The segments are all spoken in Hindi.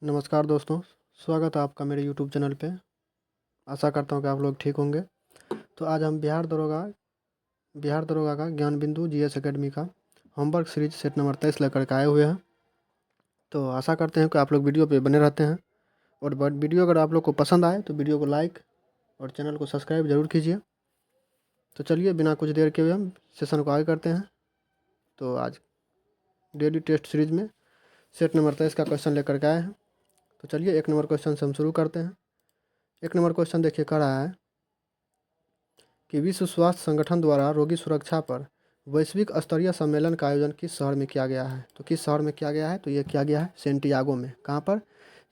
नमस्कार दोस्तों, स्वागत है आपका मेरे यूट्यूब चैनल पे। आशा करता हूँ कि आप लोग ठीक होंगे। तो आज हम बिहार दरोगा का ज्ञान बिंदु जीएस एकेडमी का होमवर्क सीरीज सेट नंबर 23 लेकर के आए हुए हैं। तो आशा करते हैं कि आप लोग वीडियो पे बने रहते हैं और वीडियो अगर आप लोग को पसंद आए तो वीडियो को लाइक और चैनल को सब्सक्राइब जरूर कीजिए। तो चलिए बिना कुछ देर के हुए हम सेशन को आगे करते हैं। तो आज डेली टेस्ट सीरीज में सेट नंबर 23 का क्वेश्चन लेकर के आए हैं। तो चलिए 1 नंबर क्वेश्चन से हम शुरू करते हैं। 1 नंबर क्वेश्चन देखिए कह रहा है कि विश्व स्वास्थ्य संगठन द्वारा रोगी सुरक्षा पर वैश्विक स्तरीय सम्मेलन का आयोजन किस शहर में किया गया है। तो किस शहर में किया गया है, तो ये किया गया है सेंटियागो में। कहाँ पर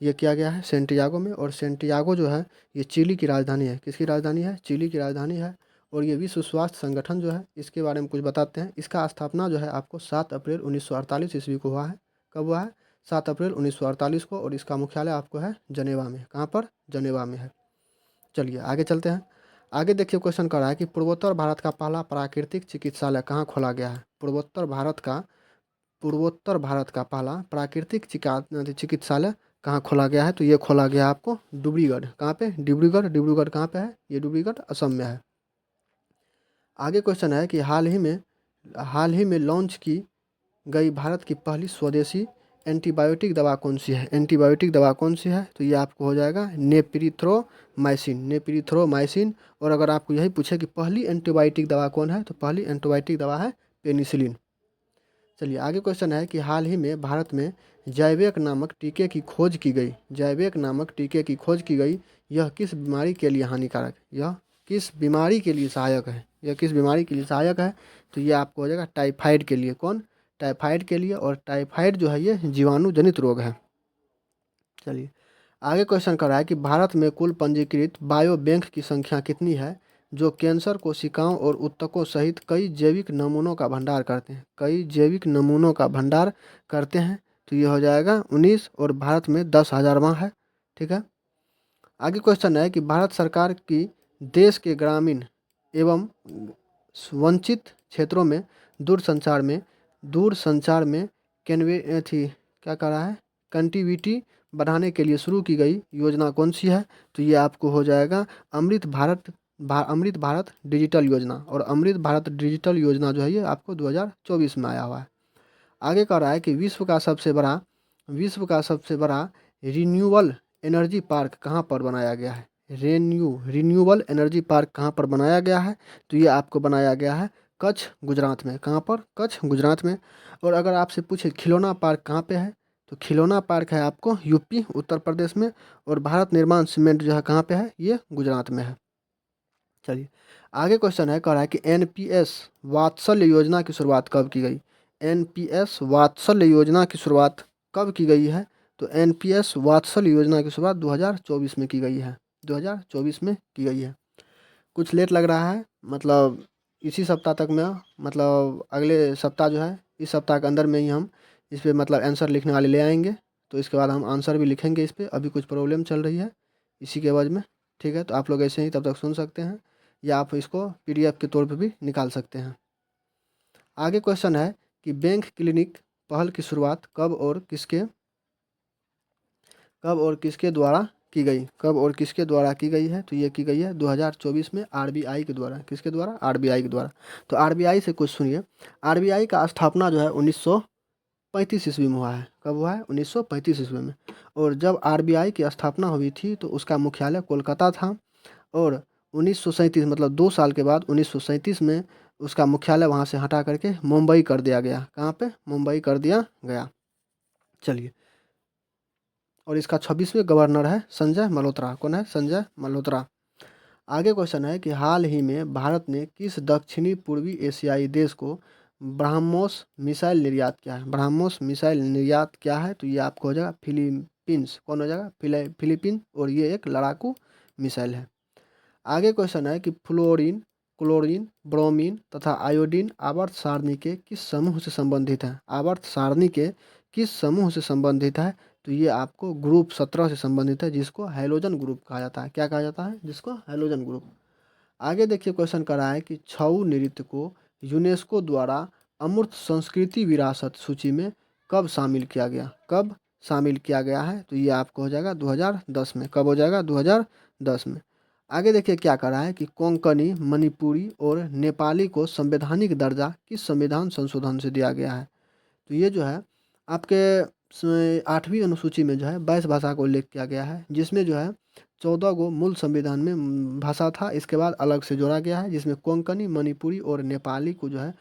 ये किया गया है? सेंटियागो में। और सेंटियागो जो है ये चिली की राजधानी है। किसकी राजधानी है? चिली की राजधानी है। और ये विश्व स्वास्थ्य संगठन जो है इसके बारे में कुछ बताते हैं। इसका स्थापना जो है आपको 7 अप्रैल 1948 ईस्वी को हुआ है। कब हुआ है? 7 अप्रैल 1948 को। और इसका मुख्यालय आपको है जनेवा में। कहाँ पर? जनेवा में है। चलिए आगे चलते हैं। आगे देखिए क्वेश्चन कर रहा है कि पूर्वोत्तर भारत का पहला प्राकृतिक चिकित्सालय कहाँ खोला गया है। पूर्वोत्तर भारत का पहला प्राकृतिक चिकित्सालय कहाँ खोला गया है। तो ये खोला गया आपको डिब्रूगढ़। कहाँ पे? डिब्रूगढ़ कहाँ पे है? ये डिब्रूगढ़ असम में है। आगे क्वेश्चन है कि हाल ही में लॉन्च की गई भारत की पहली स्वदेशी एंटीबायोटिक दवा कौन सी है। एंटीबायोटिक दवा कौन सी है? तो ये आपको हो जाएगा नेपिथ्रोमाइसिन। और अगर आपको यही पूछे कि पहली एंटीबायोटिक दवा कौन है, तो पहली एंटीबायोटिक दवा है पेनिसिलिन। चलिए आगे क्वेश्चन है कि हाल ही में भारत में जैवेक नामक टीके की खोज की गई। जैवेक नामक टीके की खोज की गई। यह किस बीमारी के लिए हानिकारक है? यह किस बीमारी के लिए सहायक है? यह किस बीमारी के लिए सहायक है? तो ये आपको हो जाएगा टाइफाइड के लिए। कौन? टाइफाइड के लिए। और टाइफाइड जो है ये जीवाणु जनित रोग है। चलिए आगे क्वेश्चन कर रहा है कि भारत में कुल पंजीकृत बायो बैंक की संख्या कितनी है जो कैंसर कोशिकाओं और ऊतकों सहित कई जैविक नमूनों का भंडार करते हैं। कई जैविक नमूनों का भंडार करते हैं। तो ये हो जाएगा 19 और भारत में 10,000वां है। ठीक है। आगे क्वेश्चन है कि भारत सरकार की देश के ग्रामीण एवं वंचित क्षेत्रों में दूरसंचार में कैनवे थी क्या कर रहा है कनेक्टिविटी बढ़ाने के लिए शुरू की गई योजना कौन सी है। तो ये आपको हो जाएगा अमृत भारत डिजिटल योजना। और अमृत भारत डिजिटल योजना जो है ये आपको 2024 में आया हुआ है। आगे कह रहा है कि विश्व का सबसे बड़ा रिन्यूएबल एनर्जी पार्क कहाँ पर बनाया गया है। रिन्यूएबल एनर्जी पार्क कहाँ पर बनाया गया है। तो ये आपको बनाया गया है कच्छ गुजरात में। कहाँ पर? कच्छ गुजरात में। और अगर आपसे पूछे खिलौना पार्क कहाँ पे है, तो खिलौना पार्क है आपको यूपी उत्तर प्रदेश में। और भारत निर्माण सीमेंट जो है कहाँ पे है, ये गुजरात में है। चलिए आगे क्वेश्चन है कह रहा है कि एनपीएस वात्सल्य योजना की शुरुआत कब की गई। एनपीएस वात्सल्य योजना की शुरुआत कब की गई है। तो एनपीएस वात्सल्य योजना की शुरुआत 2024 में की गई है। 2024 में की गई है। कुछ लेट लग रहा है, मतलब इसी सप्ताह तक में, मतलब अगले सप्ताह जो है इस सप्ताह के अंदर में ही हम इस पर मतलब आंसर लिखने वाले ले आएंगे। तो इसके बाद हम आंसर भी लिखेंगे इस पर। अभी कुछ प्रॉब्लम चल रही है इसी के वजह में। ठीक है, तो आप लोग ऐसे ही तब तक सुन सकते हैं या आप इसको पीडीएफ के तौर पे भी निकाल सकते हैं। आगे क्वेश्चन है कि बैंक क्लिनिक पहल की शुरुआत कब और किसके द्वारा की गई। कब और किसके द्वारा की गई है। तो ये की गई है 2024 में आरबीआई के द्वारा। किसके द्वारा? आरबीआई के द्वारा। तो आरबीआई से कुछ सुनिए। आरबीआई का स्थापना जो है 1935 ईस्वी में हुआ है। कब हुआ है? 1935 ईस्वी में। और जब आरबीआई की स्थापना हुई थी तो उसका मुख्यालय कोलकाता था। और 1937 मतलब 2 साल के बाद 1937 में उसका मुख्यालय वहाँ से हटा करके मुंबई कर दिया गया। कहाँ पे? मुंबई कर दिया गया। चलिए, और इसका 26वें गवर्नर है संजय मल्होत्रा। कौन है? संजय मल्होत्रा। आगे क्वेश्चन है कि हाल ही में भारत ने किस दक्षिणी पूर्वी एशियाई देश को ब्रह्मोस मिसाइल निर्यात किया है। ब्रह्मोस मिसाइल निर्यात क्या है। तो ये आपको हो जाएगा फिलीपींस। कौन हो जाएगा? फिलीपींस। और ये एक लड़ाकू मिसाइल है। आगे क्वेश्चन है कि फ्लोरीन, क्लोरीन, ब्रोमीन तथा आयोडीन आवर्त सारणी के किस समूह से संबंधित है। आवर्त सारणी के किस समूह से संबंधित है। तो ये आपको ग्रुप 17 से संबंधित है, जिसको हैलोजन ग्रुप कहा जाता है। क्या कहा जाता है? जिसको हैलोजन ग्रुप। आगे देखिए क्वेश्चन कर रहा है कि छऊ नृत्य को यूनेस्को द्वारा अमूर्त संस्कृति विरासत सूची में कब शामिल किया गया। कब शामिल किया गया है? तो ये आपको हो जाएगा 2010 में। कब हो जाएगा? 2010 में। आगे देखिए क्या करा है कि कोंकणी, मणिपुरी और नेपाली को संवैधानिक दर्जा किस संविधान संशोधन से दिया गया है? तो ये जो है आपके 8वीं अनुसूची में जो है 22 भाषा का उल्लेख किया गया है, जिसमें जो है 14 गो मूल संविधान में भाषा था, इसके बाद अलग से जोड़ा गया है, जिसमें कोंकणी, मणिपुरी और नेपाली को जो है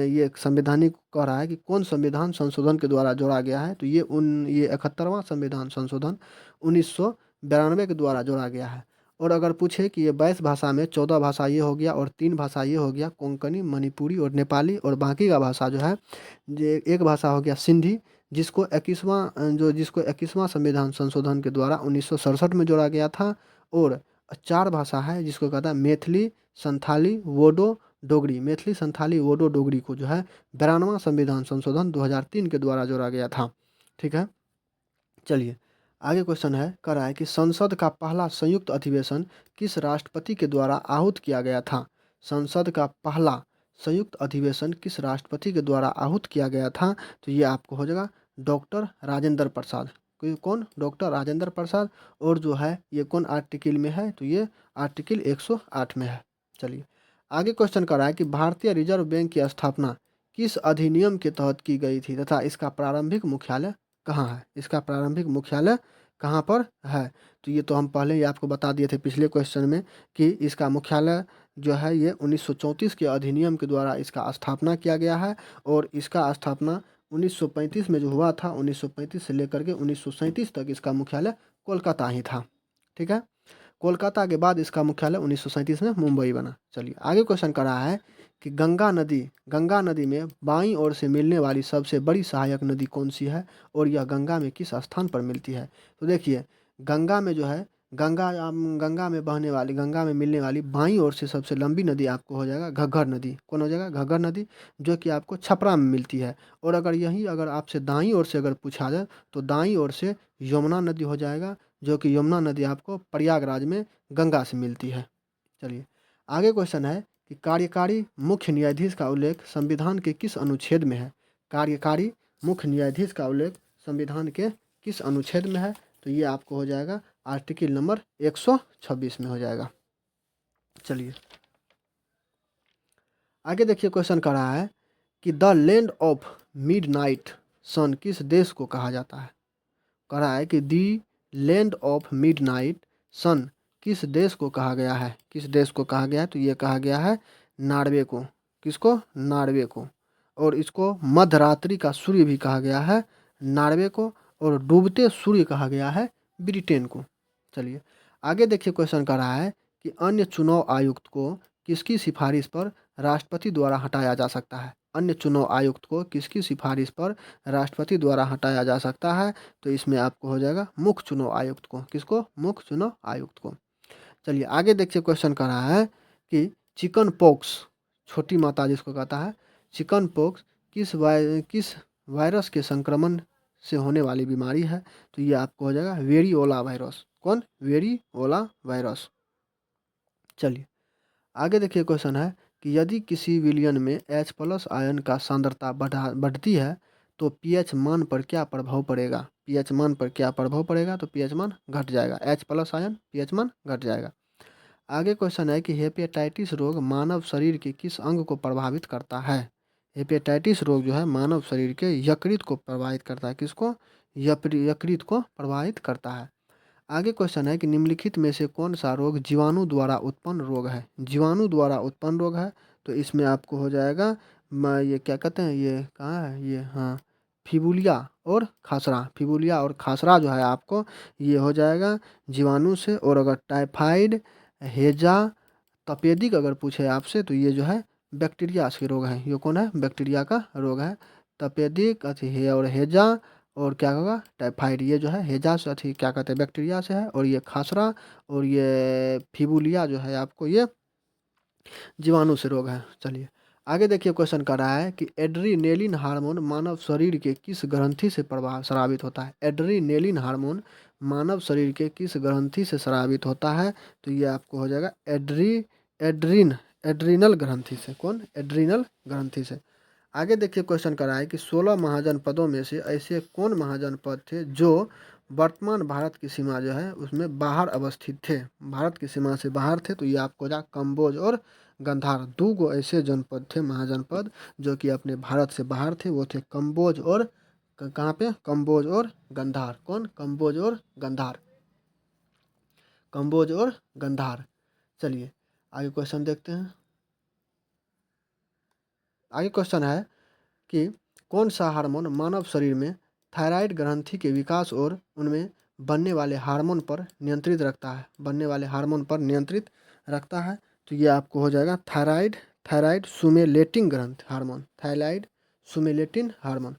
ये संवैधानिक कह रहा है कि कौन संविधान संशोधन के द्वारा जोड़ा गया है? तो ये 71वां संविधान संशोधन 1992 के द्वारा जोड़ा गया है। और अगर पूछे कि ये 22 भाषा में 14 भाषा ये हो गया और 3 भाषा ये हो गया, कोंकणी, मणिपुरी और नेपाली, और बाकी का भाषा जो है ये एक भाषा हो गया सिंधी, जिसको 21वां संविधान संशोधन के द्वारा 1967 में जोड़ा गया था। और 4 भाषा है जिसको कहता है मैथिली, संथाली, वोडो, डोगरी। मैथिली, संथाली, वोडो, डोगरी को जो है 92वां संविधान संशोधन 2003 के द्वारा जोड़ा गया था। ठीक है, चलिए आगे क्वेश्चन है, कर रहा है कि संसद का पहला संयुक्त अधिवेशन किस राष्ट्रपति के द्वारा आहूत किया गया था? संसद का पहला संयुक्त अधिवेशन किस राष्ट्रपति के द्वारा आहूत किया गया था? तो ये आपको हो जाएगा डॉक्टर राजेंद्र प्रसाद। कौन? डॉक्टर राजेंद्र प्रसाद। और जो है ये कौन आर्टिकल में है? तो ये आर्टिकल 108 में है। चलिए आगे क्वेश्चन कर रहा है कि भारतीय रिजर्व बैंक की स्थापना किस अधिनियम के तहत की गई थी तथा इसका प्रारंभिक मुख्यालय कहाँ है? इसका प्रारंभिक मुख्यालय कहाँ पर है? तो ये तो हम पहले ही आपको बता दिए थे पिछले क्वेश्चन में कि इसका मुख्यालय जो है ये 1934 के अधिनियम के द्वारा इसका स्थापना किया गया है। और इसका स्थापना 1935 में जो हुआ था, 1935 से लेकर के 1937 तक इसका मुख्यालय कोलकाता ही था। ठीक है, कोलकाता के बाद इसका मुख्यालय 1937 में मुंबई बना। चलिए आगे क्वेश्चन कर रहा है कि गंगा नदी में बाईं ओर से मिलने वाली सबसे बड़ी सहायक नदी कौन सी है और यह गंगा में किस स्थान पर मिलती है? तो देखिए गंगा में जो है गंगा में मिलने वाली बाईं ओर से सबसे लंबी नदी आपको हो जाएगा घग्गर नदी। कौन हो जाएगा? घग्गर नदी, जो कि आपको छपरा में मिलती है। और अगर आपसे दाईं ओर से अगर पूछा जाए तो दाईं ओर से यमुना नदी हो जाएगा, जो कि यमुना नदी आपको प्रयागराज में गंगा से मिलती है। चलिए आगे क्वेश्चन है कि कार्यकारी मुख्य न्यायाधीश का उल्लेख संविधान के किस अनुच्छेद में है? कार्यकारी मुख्य न्यायाधीश का उल्लेख संविधान के किस अनुच्छेद में है? तो ये आपको हो जाएगा आर्टिकल नंबर 126 में हो जाएगा। चलिए आगे देखिए क्वेश्चन कर रहा है कि द लैंड ऑफ मिडनाइट सन किस देश को कहा जाता है? कह रहा है कि दी लैंड ऑफ मिडनाइट सन किस देश को कहा गया है? किस देश को कहा गया है? तो ये कहा गया है नॉर्वे को। किसको? नॉर्वे को। और इसको मध्यरात्रि का सूर्य भी कहा गया है नॉर्वे को, और डूबते सूर्य कहा गया है ब्रिटेन को। चलिए आगे देखिए क्वेश्चन कर रहा है कि अन्य चुनाव आयुक्त को किसकी सिफारिश पर राष्ट्रपति द्वारा हटाया जा सकता है? अन्य चुनाव आयुक्त को किसकी सिफारिश पर राष्ट्रपति द्वारा हटाया जा सकता है? तो इसमें आपको हो जाएगा मुख्य चुनाव आयुक्त को। किसको? मुख्य चुनाव आयुक्त को। चलिए आगे देखिए क्वेश्चन कर रहा है कि चिकन पॉक्स, छोटी माता जिसको कहता है, चिकन पॉक्स किस वायरस के संक्रमण से होने वाली बीमारी है? तो ये आपको हो जाएगा वेरियोला वायरस। कौन? Variola virus. चलिए आगे देखिए क्वेश्चन है कि यदि किसी विलयन में H+ आयन का सांद्रता बढ़ती है तो pH मान पर क्या प्रभाव पड़ेगा? pH मान पर क्या प्रभाव पड़ेगा? तो pH मान घट जाएगा। H+ आयन pH मान घट जाएगा। आगे क्वेश्चन है कि हेपेटाइटिस रोग मानव शरीर के किस अंग को प्रभावित करता है? हेपेटाइटिस रोग जो है मानव शरीर के यकृत को प्रभावित करता है। किसको? यकृत को प्रभावित करता है। आगे क्वेश्चन है कि निम्नलिखित में से कौन सा रोग जीवाणु द्वारा उत्पन्न रोग है? जीवाणु द्वारा उत्पन्न रोग है। तो इसमें आपको हो जाएगा ये क्या कहते हैं, ये कहाँ है ये, हाँ, फिबुलिया और खासरा। फिबुलिया और खासरा जो है आपको ये हो जाएगा जीवाणु से। और अगर टाइफाइड, हेजा, तपेदिक अगर पूछे आपसे तो ये जो है बैक्टीरिया के रोग हैं। ये कौन है? बैक्टीरिया का रोग है। तपेदिक और हेजा और क्या होगा? टाइफाइड। ये जो है हेजा से क्या कहते हैं, बैक्टीरिया से है। और ये खासरा और ये फिबुलिया जो है आपको ये जीवाणु से रोग है। चलिए आगे देखिए क्वेश्चन कर रहा है कि एड्रीनेलिन हार्मोन मानव शरीर के किस ग्रंथि से स्रावित होता है? एड्रीनेलिन हार्मोन मानव शरीर के किस ग्रंथि से स्रावित होता है? तो ये आपको हो जाएगा एड्रीनल ग्रंथि से। कौन? एड्रीनल ग्रंथि से। आगे देखिए क्वेश्चन कर रहा है कि 16 महाजनपदों में से ऐसे कौन महाजनपद थे जो वर्तमान भारत की सीमा जो है उसमें बाहर अवस्थित थे, भारत की सीमा से बाहर थे। तो ये आपको जा कम्बोज और गंधार, दो गो ऐसे जनपद थे, महाजनपद जो कि अपने भारत से बाहर थे, वो थे कम्बोज और कहाँ पे, कम्बोज और गंधार। कौन, कम्बोज और गंधार, कम्बोज और गंधार। चलिए आगे क्वेश्चन देखते हैं। आगे क्वेश्चन है कि कौन सा हार्मोन मानव शरीर में थायराइड ग्रंथि के विकास और उनमें बनने वाले हार्मोन पर नियंत्रित रखता है, बनने वाले हार्मोन पर नियंत्रित रखता है। तो ये आपको हो जाएगा थायराइड, थायराइड सुमेलेटिन ग्रंथ हार्मोन, थायराइड सुमेलेटिन हार्मोन।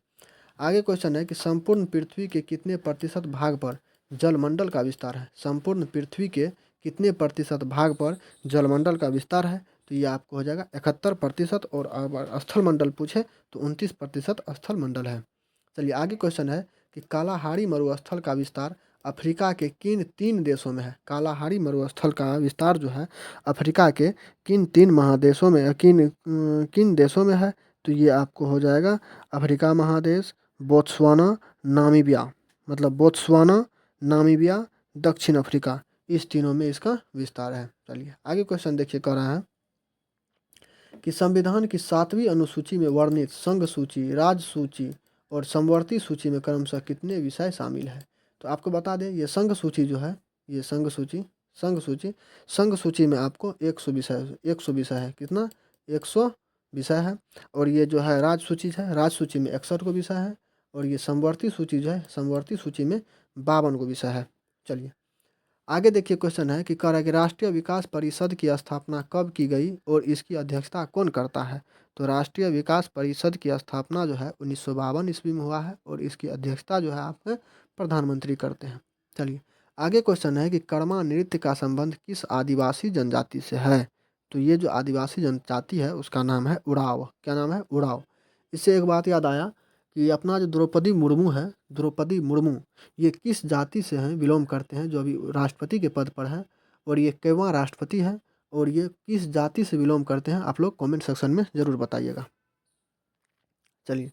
आगे क्वेश्चन है कि संपूर्ण पृथ्वी के कितने प्रतिशत भाग पर जलमंडल का विस्तार है, संपूर्ण पृथ्वी के कितने प्रतिशत भाग पर जलमंडल का विस्तार है। तो ये आपको हो जाएगा 71%, और अगर स्थल मंडल पूछे तो 29% स्थल मंडल है। चलिए आगे क्वेश्चन है कि कालाहारी मरुस्थल का विस्तार अफ्रीका के किन 3 देशों में है, कालाहारी मरुस्थल का विस्तार जो है अफ्रीका के किन 3 महादेशों में, किन देशों में है। तो ये आपको हो जाएगा अफ्रीका महादेश, बोत्सवाना, नामीबिया, मतलब बोत्सवाना, नामीबिया, दक्षिण अफ्रीका, इस तीनों में इसका विस्तार है। चलिए आगे क्वेश्चन देखिए कह रहा है कि संविधान की 7वीं अनुसूची में वर्णित संघ सूची, राज्य सूची और समवर्ती सूची में क्रमशः कितने विषय शामिल है। तो आपको बता दें ये संघ सूची जो है, ये संघ सूची, संघ सूची में आपको 100 विषय, 100 विषय है, कितना, 100 विषय है। और ये जो है राज्य सूची है, राज्य सूची में 61 को विषय है। और ये समवर्ती सूची जो है, समवर्ती सूची में 52 को विषय है। चलिए आगे देखिए क्वेश्चन है कि कह रहा है कि राष्ट्रीय विकास परिषद की स्थापना कब की गई और इसकी अध्यक्षता कौन करता है। तो राष्ट्रीय विकास परिषद की स्थापना जो है 1952 ईस्वी में हुआ है, और इसकी अध्यक्षता जो है आपके प्रधानमंत्री करते हैं। चलिए आगे क्वेश्चन है कि कर्मा नृत्य का संबंध किस आदिवासी जनजाति से है। तो ये जो आदिवासी जनजाति है उसका नाम है उड़ाव। क्या नाम है, उड़ाव। इससे एक बात याद आया कि अपना जो द्रौपदी मुर्मू है, द्रौपदी मुर्मू, ये किस जाति से हैं, बिलोंग करते हैं, जो अभी राष्ट्रपति के पद पर है, और ये कैवां राष्ट्रपति है, और ये किस जाति से बिलोंग करते हैं, आप लोग कमेंट सेक्शन में ज़रूर बताइएगा। चलिए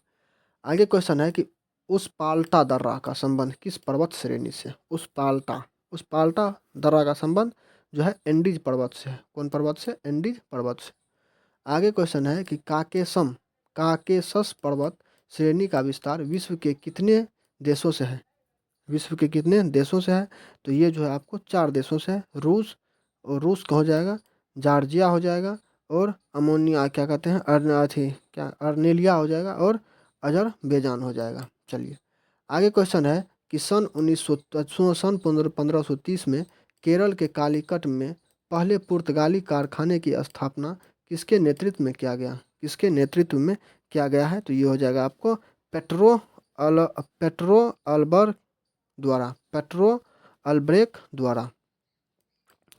आगे क्वेश्चन है कि उस पाल्टा दर्रा का संबंध किस पर्वत श्रेणी से, उस पाल्टा दर्रा का संबंध जो है एंडीज पर्वत से है। कौन पर्वत से, एंडीज पर्वत से। आगे क्वेश्चन है कि काकेशस पर्वत श्रेणी का विस्तार विश्व के कितने देशों से है, विश्व के कितने देशों से है। तो ये जो है आपको 4 देशों से है, रूस, और रूस का हो जाएगा, जॉर्जिया हो जाएगा, और अमोनिया क्या कहते हैं, क्या अर्नेलिया हो जाएगा, और अजरबैजान हो जाएगा। चलिए आगे क्वेश्चन है कि सन 1530 में केरल के कालीकट में पहले पुर्तगाली कारखाने की स्थापना किसके नेतृत्व में किया गया, किसके नेतृत्व में किया गया है। तो ये हो जाएगा आपको पेट्रो अल्बर द्वारा, पेट्रो अल्ब्रेक द्वारा।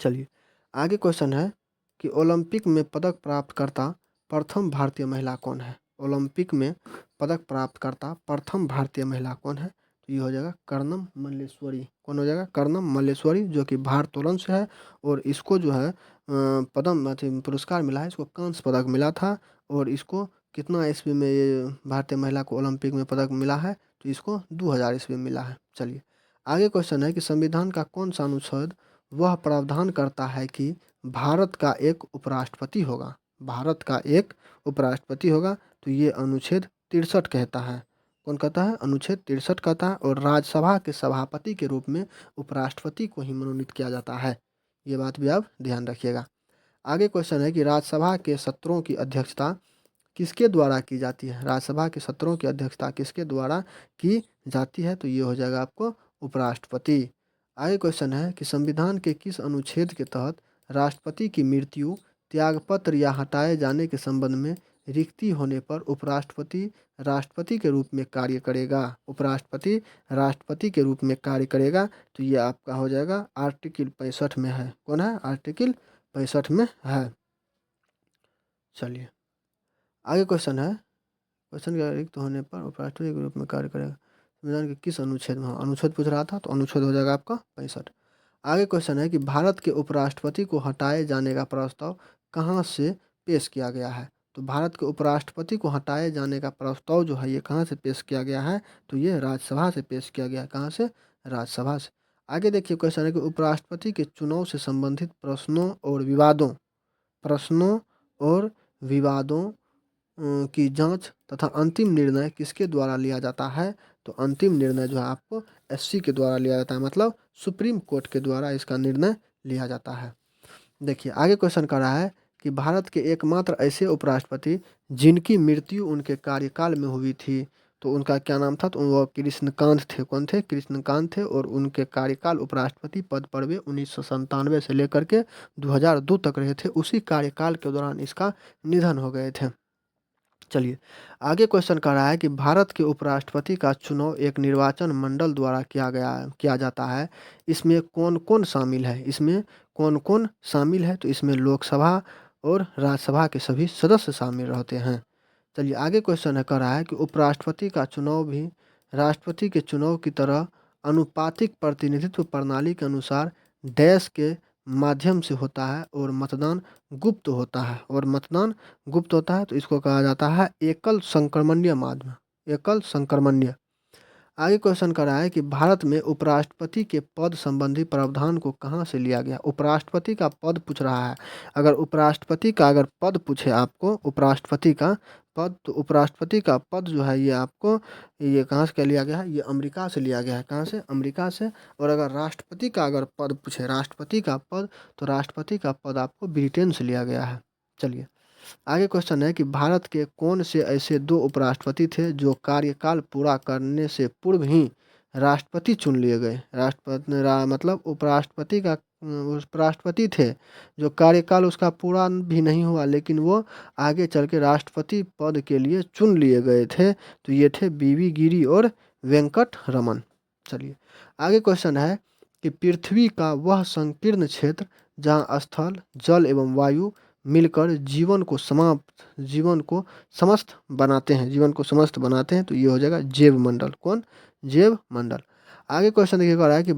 चलिए आगे क्वेश्चन है कि ओलंपिक में पदक प्राप्तकर्ता प्रथम भारतीय महिला कौन है, ओलंपिक में पदक प्राप्तकर्ता प्रथम भारतीय महिला कौन है। तो ये हो जाएगा कर्णम मल्लेश्वरी। कौन हो जाएगा, कर्णम मल्लेश्वरी, जो कि भारोत्तोलन से है, और इसको जो है पद्म पुरस्कार मिला है, इसको कांस्य पदक मिला था। और इसको कितना ईस्वी में ये भारतीय महिला को ओलंपिक में पदक मिला है, तो इसको 2000 ईस्वी में मिला है। चलिए आगे क्वेश्चन है कि संविधान का कौन सा अनुच्छेद वह प्रावधान करता है कि भारत का एक उपराष्ट्रपति होगा, भारत का एक उपराष्ट्रपति होगा। तो ये अनुच्छेद 63 कहता है। कौन कहता है, अनुच्छेद 63 कहता है। और राज्यसभा के सभापति के रूप में उपराष्ट्रपति को ही मनोनीत किया जाता है। ये बात भी आप ध्यान रखिएगा। आगे क्वेश्चन है कि राज्यसभा के सत्रों की अध्यक्षता किसके द्वारा की जाती है, राज्यसभा के सत्रों की अध्यक्षता किसके द्वारा की जाती है। तो ये हो जाएगा आपको उपराष्ट्रपति। आगे क्वेश्चन है कि संविधान के किस अनुच्छेद के तहत राष्ट्रपति की मृत्यु, त्यागपत्र या हटाए जाने के संबंध में रिक्ति होने पर उपराष्ट्रपति राष्ट्रपति के रूप में कार्य करेगा, उपराष्ट्रपति राष्ट्रपति के रूप में कार्य करेगा। तो ये आपका हो जाएगा आर्टिकल 65 में है। कौन है, आर्टिकल 65 में है। चलिए आगे क्वेश्चन है, क्वेश्चन के रिक्त होने पर उपराष्ट्रपति के रूप में कार्य करेगा, संविधान के किस अनुच्छेद में, अनुच्छेद पूछ रहा था, तो अनुच्छेद हो जाएगा आपका 65। आगे क्वेश्चन है कि भारत के उपराष्ट्रपति को हटाए जाने का प्रस्ताव कहाँ से पेश किया गया है। तो भारत के उपराष्ट्रपति को हटाए जाने का प्रस्ताव जो है ये कहाँ से पेश किया गया है, तो ये राज्यसभा से पेश किया गया है। कहाँ से? राज्यसभा से। आगे देखिए क्वेश्चन है कि उपराष्ट्रपति के चुनाव से संबंधित प्रश्नों और विवादों की जांच तथा अंतिम निर्णय किसके द्वारा लिया जाता है, तो अंतिम निर्णय जो है आपको एससी के द्वारा लिया जाता है, मतलब सुप्रीम कोर्ट के द्वारा इसका निर्णय लिया जाता है। देखिए आगे क्वेश्चन कर रहा है कि भारत के एकमात्र ऐसे उपराष्ट्रपति जिनकी मृत्यु उनके कार्यकाल में हुई थी, तो उनका क्या नाम था, तो वो कृष्णकांत थे। कौन थे? कृष्णकांत थे। और उनके कार्यकाल उपराष्ट्रपति पद पर वे 1997 से लेकर के 2002 तक रहे थे। उसी कार्यकाल के दौरान इसका निधन हो गए थे। चलिए आगे क्वेश्चन कर रहा है कि भारत के उपराष्ट्रपति का चुनाव एक निर्वाचन मंडल द्वारा किया जाता है। इसमें कौन कौन शामिल है? इसमें कौन कौन शामिल है? तो इसमें लोकसभा और राज्यसभा के सभी सदस्य शामिल रहते हैं। चलिए आगे क्वेश्चन है कर रहा है कि उपराष्ट्रपति का चुनाव भी राष्ट्रपति के चुनाव की तरह अनुपातिक प्रतिनिधित्व प्रणाली के अनुसार डैश के माध्यम से होता है और मतदान गुप्त होता है। तो इसको कहा जाता है एकल संक्रमणीय माध्यम, एकल संक्रमणीय। आगे क्वेश्चन कर रहा है कि भारत में उपराष्ट्रपति के पद संबंधी प्रावधान को कहाँ से लिया गया? उपराष्ट्रपति का पद पूछ रहा है। अगर उपराष्ट्रपति का अगर पद पूछे आपको, उपराष्ट्रपति का पद, तो उपराष्ट्रपति का पद जो है ये आपको ये कहाँ से लिया गया है? ये अमेरिका से लिया गया है। कहाँ से? अमेरिका से। और अगर राष्ट्रपति का अगर पद पूछे, राष्ट्रपति का पद, तो राष्ट्रपति का पद आपको ब्रिटेन से लिया गया है। चलिए आगे क्वेश्चन है कि भारत के कौन से ऐसे दो उपराष्ट्रपति थे जो कार्यकाल पूरा करने से पूर्व ही राष्ट्रपति चुन लिए गए? मतलब उपराष्ट्रपति थे जो कार्यकाल उसका पूरा भी नहीं हुआ, लेकिन वो आगे चल के राष्ट्रपति पद के लिए चुन लिए गए थे। तो ये थे बीवी गिरी और वेंकट रमन। चलिए आगे क्वेश्चन है कि पृथ्वी का वह संकीर्ण क्षेत्र जहाँ स्थल, जल एवं वायु मिलकर जीवन को समस्त बनाते हैं, तो ये हो जाएगा जैव मंडल। कौन? जैव मंडल। आगे क्वेश्चन देखिए कह रहा है कि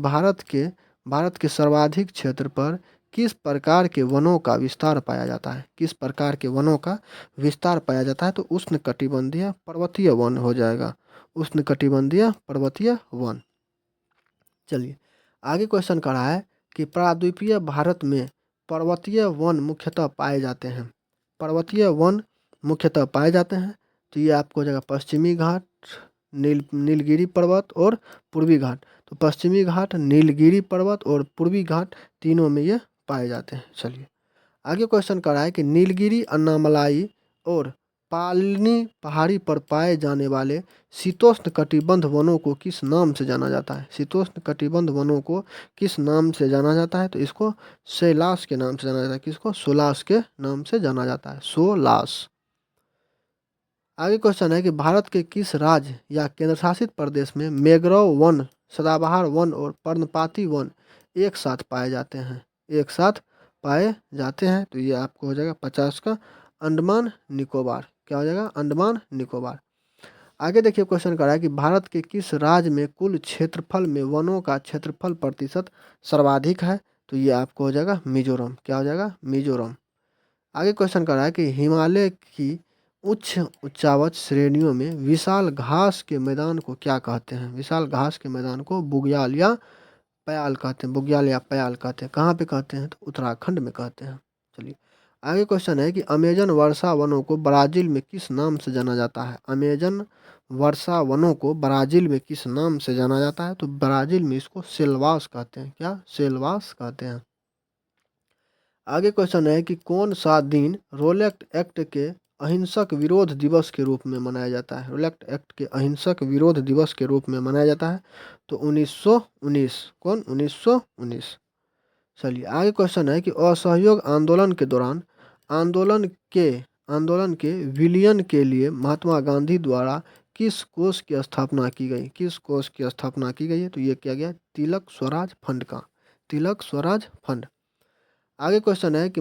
भारत के सर्वाधिक क्षेत्र पर किस प्रकार के वनों का विस्तार पाया जाता है? किस प्रकार के वनों का विस्तार पाया जाता है? तो उष्णकटिबंधीय पर्वतीय वन हो जाएगा, उष्णकटिबंधीय पर्वतीय वन। चलिए आगे क्वेश्चन कर रहा है कि प्रायद्वीपीय भारत में पर्वतीय वन मुख्यतः पाए जाते हैं। तो ये आपको हो जाएगा पश्चिमी घाट, नीलगिरी पर्वत और पूर्वी घाट। तो पश्चिमी घाट, नीलगिरी पर्वत और पूर्वी घाट तीनों में ये पाए जाते हैं। चलिए आगे क्वेश्चन कर रहा है कि नीलगिरी, अन्नामलाई और पालनी पहाड़ी पर पाए जाने वाले शीतोष्ण कटिबंध वनों को किस नाम से जाना जाता है? शीतोष्ण कटिबंध वनों को किस नाम से जाना जाता है? तो इसको शैलाश के नाम से जाना जाता है। किसको? सोलास के नाम से जाना जाता है, सोलास। आगे क्वेश्चन है कि भारत के किस राज्य या केंद्रशासित प्रदेश में मैंग्रोव वन, सदाबहार वन और पर्णपाती वन एक साथ पाए जाते हैं? तो ये आपको हो जाएगा 50 का अंडमान निकोबार। क्या हो जाएगा? अंडमान निकोबार। आगे देखिए क्वेश्चन कर रहा है कि भारत के किस राज्य में कुल क्षेत्रफल में वनों का क्षेत्रफल प्रतिशत सर्वाधिक है? तो ये आपको हो जाएगा मिजोरम। क्या हो जाएगा? मिजोरम। आगे क्वेश्चन कर रहा है कि हिमालय की उच्चावच श्रेणियों में विशाल घास के मैदान को क्या कहते हैं? विशाल घास के मैदान को बुग्याल या प्याल कहते हैं। कहाँ पे कहते हैं? तो उत्तराखंड में कहते हैं। चलिए आगे क्वेश्चन है कि अमेजन वर्षा वनों को ब्राजील में किस नाम से जाना जाता है? अमेजन वर्षा वनों को ब्राजील में किस नाम से जाना जाता है? तो ब्राजील में इसको सेल्वास कहते हैं। क्या? सेल्वास कहते हैं। आगे क्वेश्चन है कि कौन सा दिन रोलेक्ट एक्ट के अहिंसक विरोध दिवस के रूप में मनाया जाता है? रोलेक्ट एक्ट के अहिंसक विरोध दिवस के रूप में मनाया जाता है, तो 1919। कौन? 1919। चलिए आगे क्वेश्चन है कि असहयोग आंदोलन के दौरान आंदोलन के विलयन के लिए महात्मा गांधी द्वारा किस कोष की स्थापना की गई? किस कोष की स्थापना की गई है? तो ये किया गया तिलक स्वराज फंड का, तिलक स्वराज फंड। आगे क्वेश्चन है कि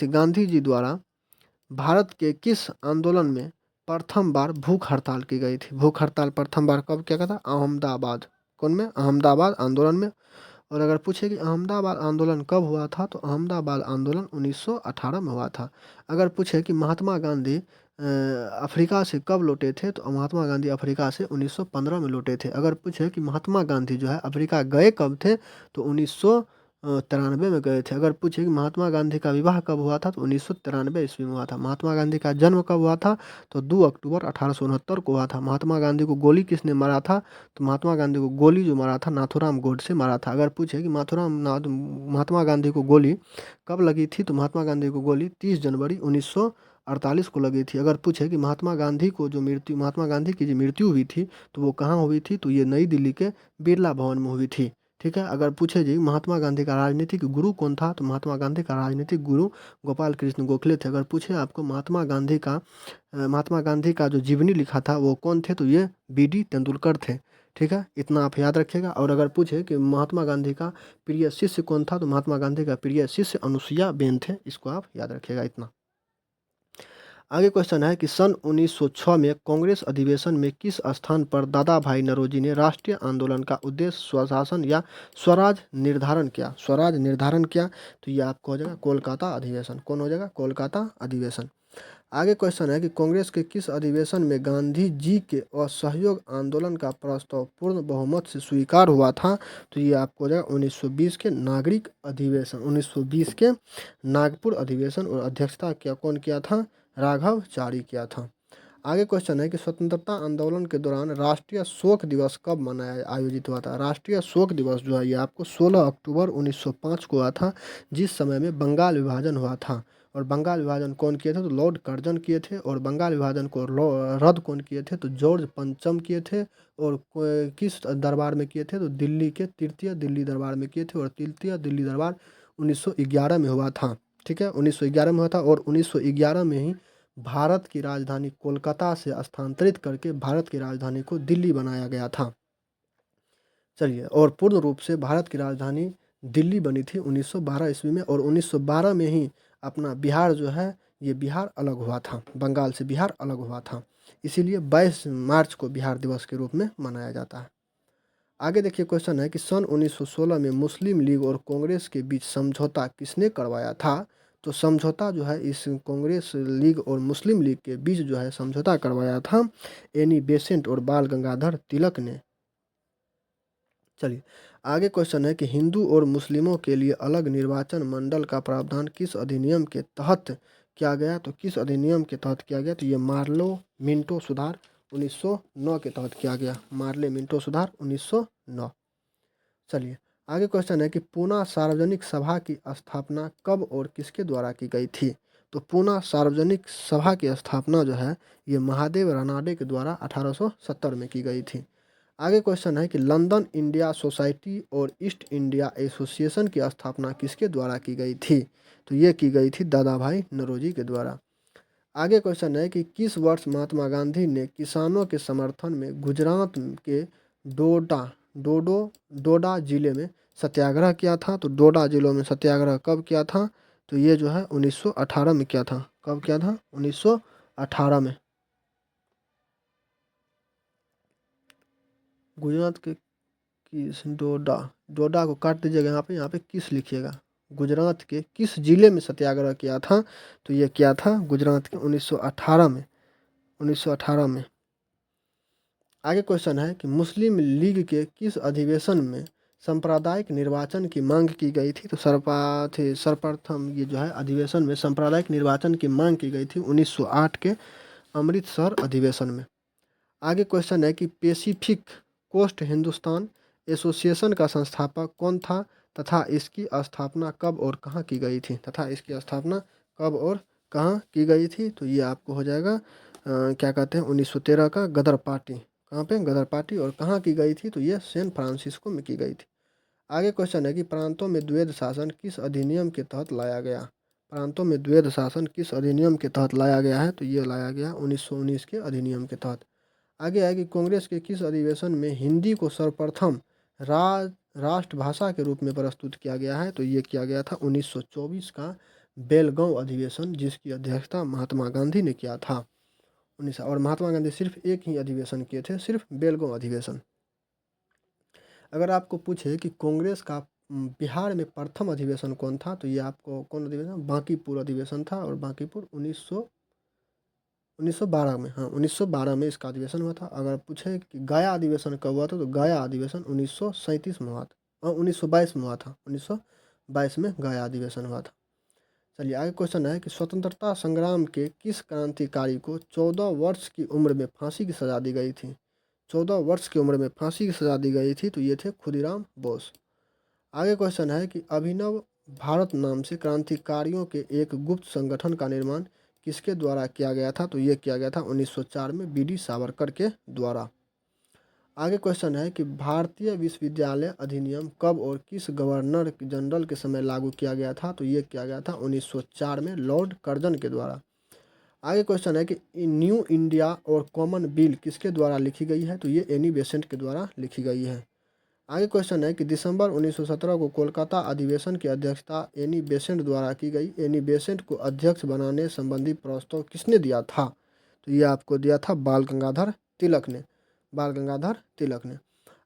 गांधी जी द्वारा भारत के किस आंदोलन में प्रथम बार भूख हड़ताल की गई थी? भूख हड़ताल प्रथम बार कब किया गया था? अहमदाबाद। कौन में? अहमदाबाद आंदोलन में। और अगर पूछे कि अहमदाबाद आंदोलन कब हुआ था, तो अहमदाबाद आंदोलन 1918 में हुआ था। अगर पूछे कि महात्मा गांधी अफ्रीका से कब लौटे थे, तो महात्मा गांधी अफ्रीका से 1915 में लौटे थे। अगर पूछे कि महात्मा गांधी जो है अफ्रीका गए कब थे, तो 1993 में गए थे। अगर पूछे कि महात्मा गांधी का विवाह कब हुआ था, तो 1993 ईस्वी में हुआ था। महात्मा गांधी का जन्म कब हुआ था, तो 2 अक्टूबर 1869 को हुआ था। महात्मा गांधी को गोली किसने मारा था, तो महात्मा गांधी को गोली जो मारा था नाथूराम गोडसे मारा था। अगर पूछे कि महात्मा गांधी को गोली कब लगी थी, तो महात्मा गांधी को गोली 30 जनवरी 1948 को लगी थी। अगर पूछे कि महात्मा गांधी की जो मृत्यु हुई थी, तो वो कहाँ हुई थी, तो ये नई दिल्ली के बिरला भवन में हुई थी। ठीक है। अगर पूछे जी महात्मा गांधी का राजनीतिक गुरु कौन था, तो महात्मा गांधी का राजनीतिक गुरु गोपाल कृष्ण गोखले थे। अगर पूछे आपको महात्मा गांधी का जो जीवनी लिखा था वो कौन थे, तो ये बीडी तेंदुलकर थे। ठीक है, इतना आप याद रखिएगा। और अगर पूछे कि महात्मा गांधी का प्रिय शिष्य कौन था, तो महात्मा गांधी का प्रिय शिष्य अनुसुईया बेन थे। इसको आप याद रखिएगा इतना। आगे क्वेश्चन है कि सन 1906 में कांग्रेस अधिवेशन में किस स्थान पर दादा भाई नौरोजी ने राष्ट्रीय आंदोलन का उद्देश्य स्वशासन या स्वराज निर्धारण किया? स्वराज निर्धारण किया, तो ये आपको हो जाएगा कोलकाता अधिवेशन। कौन हो जाएगा? कोलकाता अधिवेशन। आगे क्वेश्चन है कि कांग्रेस के किस अधिवेशन में गांधी जी के असहयोग आंदोलन का प्रस्ताव पूर्ण बहुमत से स्वीकार हुआ था? तो ये आपको हो जाएगा 1920 के नागरिक अधिवेशन, 1920 के नागपुर अधिवेशन। और अध्यक्षता कौन किया था? राघवचारी किया था। आगे क्वेश्चन है कि स्वतंत्रता आंदोलन के दौरान राष्ट्रीय शोक दिवस कब आयोजित हुआ था? राष्ट्रीय शोक दिवस जो है ये आपको 16 अक्टूबर 1905 को हुआ था, जिस समय में बंगाल विभाजन हुआ था। और बंगाल विभाजन कौन किए थे? तो लॉर्ड कर्जन किए थे। और बंगाल विभाजन को रद्द कौन किए थे? तो जॉर्ज पंचम किए थे। और किस दरबार में किए थे? तो दिल्ली के तृतीय दिल्ली दरबार में किए थे। और तृतीय दिल्ली दरबार 1911 में हुआ था। ठीक है, 1911 में हुआ था। और 1911 में ही भारत की राजधानी कोलकाता से स्थानांतरित करके भारत की राजधानी को दिल्ली बनाया गया था। चलिए, और पूर्ण रूप से भारत की राजधानी दिल्ली बनी थी 1912 ईस्वी में। और 1912 में ही अपना बिहार जो है ये बिहार अलग हुआ था, बंगाल से बिहार अलग हुआ था। इसीलिए 22 मार्च को बिहार दिवस के रूप में मनाया जाता है। आगे देखिए क्वेश्चन है कि सन 1916 में मुस्लिम लीग और कांग्रेस के बीच समझौता किसने करवाया था? तो समझौता जो है इस कांग्रेस लीग और मुस्लिम लीग के बीच जो है समझौता करवाया था एनी बेसेंट और बाल गंगाधर तिलक ने। चलिए, आगे क्वेश्चन है कि हिंदू और मुस्लिमों के लिए अलग निर्वाचन मंडल का प्रावधान किस अधिनियम के तहत किया गया? तो किस अधिनियम के तहत किया गया? तो ये मार्लो मिंटो सुधार 1909 के तहत किया गया। मार्ले मिंटो सुधार 1909। चलिए, आगे क्वेश्चन है कि पूना सार्वजनिक सभा की स्थापना कब और किसके द्वारा की गई थी? तो पूना सार्वजनिक सभा की स्थापना जो है ये महादेव रानाडे के द्वारा 1870 में की गई थी। आगे क्वेश्चन है कि लंदन इंडिया सोसाइटी और ईस्ट इंडिया एसोसिएशन की स्थापना किसके द्वारा की गई थी? तो ये की गई थी दादा भाई नौरोजी के द्वारा। आगे क्वेश्चन है कि किस वर्ष महात्मा गांधी ने किसानों के समर्थन में गुजरात के डोडा जिले में सत्याग्रह किया था? तो डोडा जिलों में सत्याग्रह कब किया था? तो ये जो है 1918 में किया था। कब किया था? 1918 में। गुजरात के किस डोडा को काट दीजिएगा यहाँ पे किस लिखिएगा। गुजरात के किस जिले में सत्याग्रह किया था? तो ये किया था गुजरात के 1918 में। 1918 में। आगे क्वेश्चन है कि मुस्लिम लीग के किस अधिवेशन में सांप्रदायिक निर्वाचन की मांग की गई थी? तो सर्वप्रथम ये जो है अधिवेशन में सांप्रदायिक निर्वाचन की मांग की गई थी 1908 के अमृतसर अधिवेशन में। आगे क्वेश्चन है कि पैसिफिक कोस्ट हिंदुस्तान एसोसिएशन का संस्थापक कौन था तथा इसकी स्थापना कब और कहाँ की गई थी? की गई थी? तो ये आपको हो जाएगा क्या कहते हैं 1913 का गदर पार्टी। कहाँ पे? गदर पार्टी। और कहाँ की गई थी? तो ये सैन फ्रांसिस्को में की गई थी। आगे क्वेश्चन है कि प्रांतों में द्वैध शासन किस अधिनियम के तहत लाया गया? प्रांतों में द्वैध शासन किस अधिनियम के तहत लाया गया है? तो ये लाया गया 1919 के अधिनियम के तहत। आगे है कि कांग्रेस के किस अधिवेशन में हिंदी को सर्वप्रथम राष्ट्रभाषा के रूप में प्रस्तुत किया गया है? तो ये किया गया था 1924 का बेलगांव अधिवेशन, जिसकी अध्यक्षता महात्मा गांधी ने किया था। और महात्मा गांधी सिर्फ एक ही अधिवेशन किए थे, सिर्फ बेलगांव अधिवेशन। अगर आपको पूछे कि कांग्रेस का बिहार में प्रथम अधिवेशन कौन था? तो ये आपको कौन अधिवेशन? बांकीपुर अधिवेशन था, और बांकीपुर 1912 में, हाँ 1912 में इसका अधिवेशन हुआ था। अगर पूछे कि गया अधिवेशन कब हुआ था, तो गया अधिवेशन 1937 में हुआ था, 1922 में हुआ था, 1922 में गया अधिवेशन हुआ था। चलिए आगे क्वेश्चन है कि स्वतंत्रता संग्राम के किस क्रांतिकारी को 14 वर्ष की उम्र में फांसी की सजा दी गई थी? 14 वर्ष की उम्र में फांसी की सजा दी गई थी, तो ये थे खुदीराम बोस। आगे क्वेश्चन है कि अभिनव भारत नाम से क्रांतिकारियों के एक गुप्त संगठन का निर्माण किसके द्वारा किया गया था? तो ये किया गया था 1904 में बी.डी. सावरकर के द्वारा। आगे क्वेश्चन है कि भारतीय विश्वविद्यालय अधिनियम कब और किस गवर्नर जनरल के समय लागू किया गया था? तो ये किया गया था 1904 में लॉर्ड कर्जन के द्वारा। आगे क्वेश्चन है कि न्यू इंडिया और कॉमन बिल किसके द्वारा लिखी गई है? तो ये एनी बेसेंट के द्वारा लिखी गई है। आगे क्वेश्चन है कि दिसंबर 1917 को कोलकाता अधिवेशन की अध्यक्षता एनी बेसेंट द्वारा की गई। एनी बेसेंट को अध्यक्ष बनाने संबंधी प्रस्ताव किसने दिया था? तो ये आपको दिया था बाल गंगाधर तिलक ने, बाल गंगाधर तिलक ने।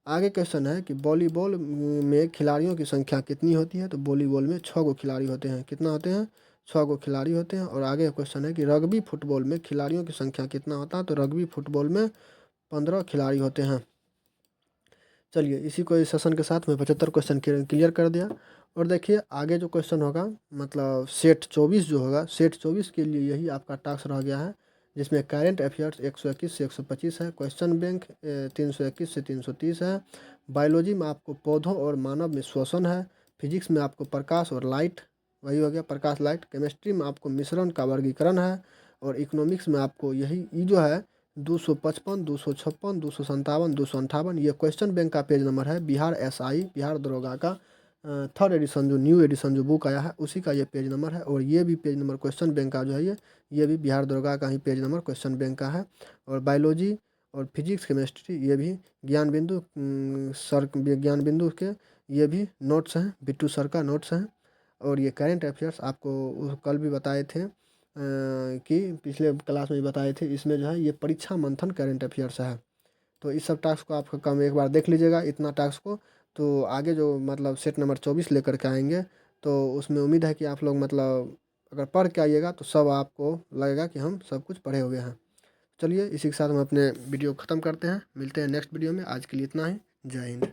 आगे क्वेश्चन है कि वॉलीबॉल में खिलाड़ियों की संख्या कितनी होती है? तो वॉलीबॉल में 6 गो खिलाड़ी होते हैं। कितना होते हैं? 6 गो खिलाड़ी होते हैं। और आगे क्वेश्चन है कि रग्बी फुटबॉल में खिलाड़ियों की संख्या कितना होता है? तो रग्बी फुटबॉल में 15 खिलाड़ी होते हैं। चलिए इसी को इस सेशन के साथ में 75 क्वेश्चन क्लियर कर दिया। और देखिए आगे जो क्वेश्चन होगा, मतलब सेट 24 जो होगा, सेट 24 के लिए यही आपका टास्क रह गया है, जिसमें करेंट अफेयर्स 121 से 125 है, क्वेश्चन बैंक 321 से 330 है, बायोलॉजी में आपको पौधों और मानव में श्वसन है, फिजिक्स में आपको प्रकाश और लाइट, वही हो गया प्रकाश लाइट, केमिस्ट्री में आपको मिश्रण का वर्गीकरण है, और इकोनॉमिक्स में आपको यही जो है 255, 256, 257, 258, ये क्वेश्चन बैंक का पेज नंबर है। बिहार एसआई, बिहार दरोगा का थर्ड एडिशन, जो न्यू एडिशन जो बुक आया है, उसी का ये पेज नंबर है। और ये भी पेज नंबर क्वेश्चन बैंक का जो है ये भी बिहार दरोगा का ही पेज नंबर क्वेश्चन बैंक का है। और बायोलॉजी और फिजिक्स केमिस्ट्री ये भी ज्ञान बिंदु सर, ज्ञान बिंदु के ये भी नोट्स हैं, बिट्टू सर का नोट्स हैं। और ये करेंट अफेयर्स आपको कल भी बताए थे कि पिछले क्लास में बताए थे, इसमें जो है ये परीक्षा मंथन करेंट अफेयर्स है। तो इस सब टास्क को आपका काम एक बार देख लीजिएगा, इतना टास्क को। तो आगे जो मतलब सेट नंबर 24 लेकर के आएंगे, तो उसमें उम्मीद है कि आप लोग मतलब अगर पढ़ के आइएगा तो सब आपको लगेगा कि हम सब कुछ पढ़े हुए हैं। चलिए इसी के साथ हम अपने वीडियो ख़त्म करते हैं, मिलते हैं नेक्स्ट वीडियो में। आज के लिए इतना ही, जय हिंद।